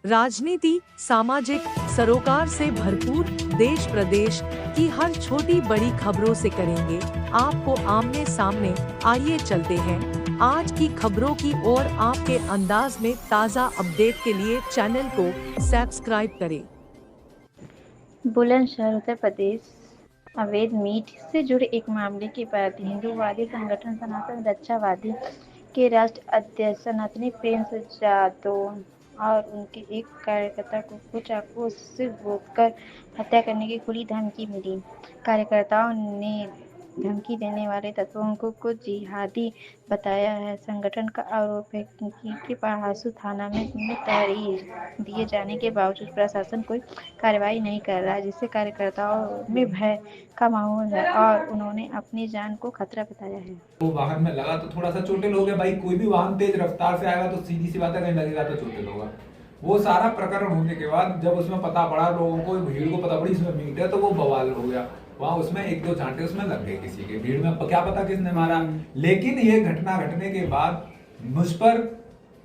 राजनीति, सामाजिक सरोकार से भरपूर देश प्रदेश की हर छोटी बड़ी खबरों से करेंगे आपको आमने सामने। आइए चलते हैं आज की खबरों की ओर। आपके अंदाज में ताज़ा अपडेट के लिए चैनल को सब्सक्राइब करें। बुलंदशहर उत्तर प्रदेश अवैध मीट से जुड़े एक मामले के बाद हिंदूवादी संगठन सनातन रक्षावादी के राष्ट्रीय अध्यक्ष सनातनी प्रेमचंद जाधव और उनके एक कार्यकर्ता को चाकू से गोदकर हत्या करने की खुली धमकी मिली। कार्यकर्ताओं ने धमकी देने वाले तत्वों को जिहादी बताया है। संगठन का आरोप है कि पहासू थाना में तहरीर दिए जाने के बावजूद प्रशासन कोई कार्रवाई नहीं कर रहा है, जिससे कार्यकर्ताओं में भय का माहौल है और उन्होंने अपनी जान को खतरा बताया है। वो वाहन में लगा तो थोड़ा सा चोटिल हो गया। भाई कोई भी वाहन तेज रफ्तार से आएगा तो सीधी सी बात है, कहीं लगेगा तो चोटिल होगा। वो सारा प्रकरण होने के बाद जब उसमें पता पड़ा, लोगों को भीड़ को पता पड़ी इसमें मीट है, तो वो बवाल हो गया। वहां उसमें एक दो चांटे उसमें लग गए किसी के, भीड़ में क्या पता किसने मारा। लेकिन ये घटना घटने के बाद मुझ पर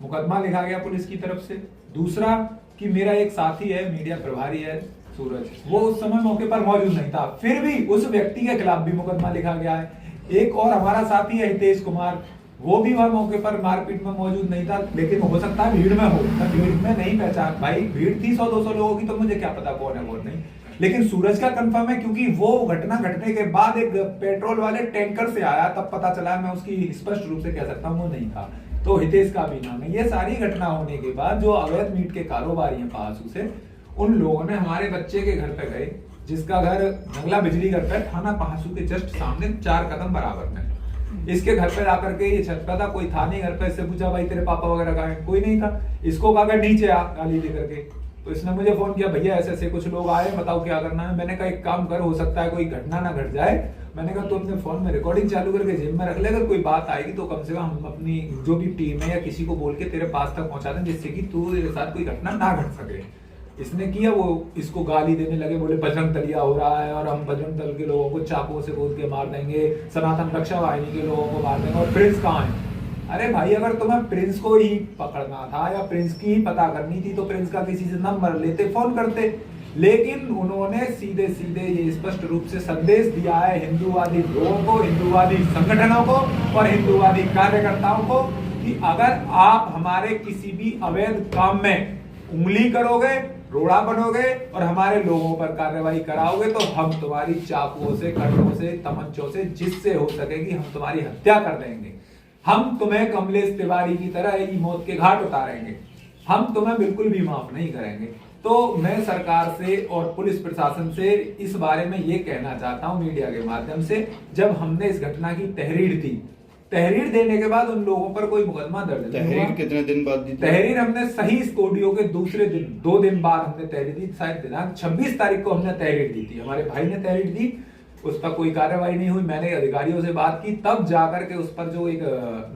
मुकदमा लिखा गया पुलिस की तरफ से। दूसरा कि मेरा एक साथी है, मीडिया प्रभारी है सूरज, वो उस समय मौके पर मौजूद नहीं था, फिर भी उस व्यक्ति के खिलाफ भी मुकदमा लिखा गया है। एक और हमारा साथी है हितेश कुमार, वो भी वह मौके पर मारपीट में मौजूद नहीं था, लेकिन हो सकता है भीड़ में हो। भीड़ में नहीं पहचान, भाई भीड़ थी 100-200 लोगों की, तो मुझे क्या पता कौन है कौन नहीं। लेकिन सूरज का कंफर्म है, क्योंकि वो घटना घटने के बाद एक पेट्रोल वाले टैंकर से आया, तब पता चला। मैं उसकी स्पष्ट रूप से कह सकता हूँ वो नहीं था। तो हितेश का भी नाम है। ये सारी घटना होने के बाद जो अवैध मीट के कारोबारी हैं पहासू से, उन लोगों ने हमारे बच्चे के घर पे गए, जिसका घर जंगला बिजली घर पे, थाना पहासू के जस्ट सामने 4 कदम बराबर में। इसके घर पे जाकर के ये छत पे था, कोई था नहीं घर पे। इससे पूछा भाई तेरे पापा वगैरह कहाँ हैं, कोई नहीं था। इसको कहा नीचे आ, गाली दे करके। तो इसने मुझे फोन किया, भैया ऐसे ऐसे कुछ लोग आए, बताओ क्या करना है। मैंने कहा एक काम कर, हो सकता है कोई घटना ना घट जाए। मैंने कहा तू अपने फोन में रिकॉर्डिंग चालू करके जेब में रख ले, अगर कोई बात आएगी तो कम से कम हम अपनी जो भी टीम है या किसी को बोल के तेरे पास तक पहुंचा दें, जिससे कि तू तेरे साथ कोई घटना ना घट सके। इसने किया, वो इसको गाली देने लगे, बोले बजरंग दलिया हो रहा है और हम बजरंग दल के लोगों को चाकुओं से गोद के मार देंगे, सनातन रक्षा वाहिनी के लोगों को मार देंगे, और प्रिंस कहाँ है। अरे भाई अगर तुम्हें प्रिंस को ही पकड़ना था या प्रिंस की ही पता करनी थी तो प्रिंस का किसी से नंबर लेते, फोन करते। लेकिन उन्होंने सीधे सीधे ये स्पष्ट रूप से संदेश दिया है हिंदूवादी लोगों को, हिंदूवादी संगठनों को और हिंदूवादी कार्यकर्ताओं को कि अगर आप हमारे किसी भी अवैध काम में उंगली करोगे, रोड़ा बनोगे और हमारे लोगों पर कार्रवाई कराओगे, तो हम तुम्हारी चाकुओं से, कटों से, तमंचों से, जिससे हो सकेगी हम तुम्हारी हत्या कर देंगे। हम तुम्हें कमलेश तिवारी की तरह ही मौत के घाट उतारेंगे। हम तुम्हें बिल्कुल भी माफ नहीं करेंगे। तो मैं सरकार से और पुलिस प्रशासन से इस बारे में ये कहना चाहता हूं मीडिया के माध्यम से, जब हमने इस घटना की तहरीर दी, तहरीर देने के बाद उन लोगों पर कोई मुकदमा दर्ज नहीं हुआ। तहरीर कितने दिन बाद दी? तहरीर हमने सही इस ऑडियो के दूसरे दिन, 2 दिन बाद हमने तहरीर दी। शायद दिनांक 26 तारीख को हमने तहरीर दी थी, हमारे भाई ने तहरीर दी। उस पर कोई कार्रवाई नहीं हुई। मैंने अधिकारियों से बात की, तब जाकर के उस पर जो एक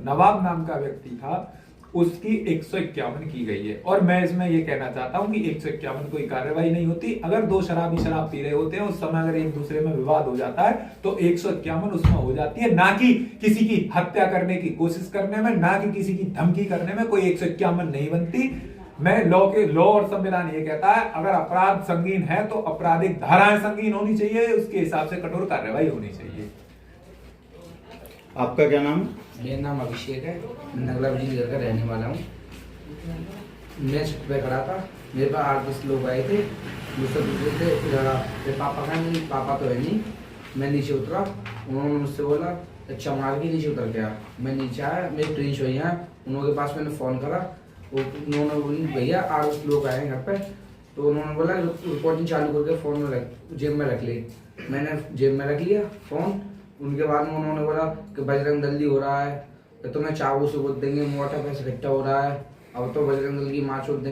नवाब नाम का व्यक्ति था, उसकी 151 की गई है। और मैं इसमें ये कहना चाहता हूं कि 151 कोई कार्रवाई नहीं होती। अगर 2 शराबी शराब पी रहे होते हैं, उस समय अगर एक दूसरे में विवाद हो जाता है तो 151 उसमें हो जाती है, ना कि किसी की हत्या करने की कोशिश करने में, ना कि किसी की धमकी करने में कोई 151 नहीं बनती। मैं लॉ और संविधान ये कहता है, अगर अपराध संगीन है तो आपराधिक धाराएं संगीन होनी चाहिए, उसके हिसाब से कठोर कार्रवाई होनी चाहिए। आपका क्या नाम है? मेरा नाम अभिषेक है, नगला बिजली घर का रहने वाला हूँ। मैं छत पे खड़ा था, मेरे पास 8-10 लोग आए थे, मुझसे पूछ रहे थे तेरे पापा कहाँ नहीं, पापा तो है नहीं। मैं नीचे उतरा, उन्होंने मुझसे बोला अच्छा मार के नीचे उतर गया। मैं नीचे आया, मेरे प्रिंस भैया हैं, उनके पास मैंने फ़ोन करा, उन्होंने बोली भैया 8-10 लोग आए हैं घर पे। तो उन्होंने बोला रिकॉर्डिंग चालू करके फ़ोन में जेब में रख ले। मैंने जेब में रख लिया फ़ोन। उनके बाद में उन्होंने बोला कि बजरंग दल हो रहा है, तो तुम्हें चावों से गोद देंगे, मोटा पैसा इकट्ठा हो रहा है, अब तो बजरंग दल की माँ छोड़ देंगे।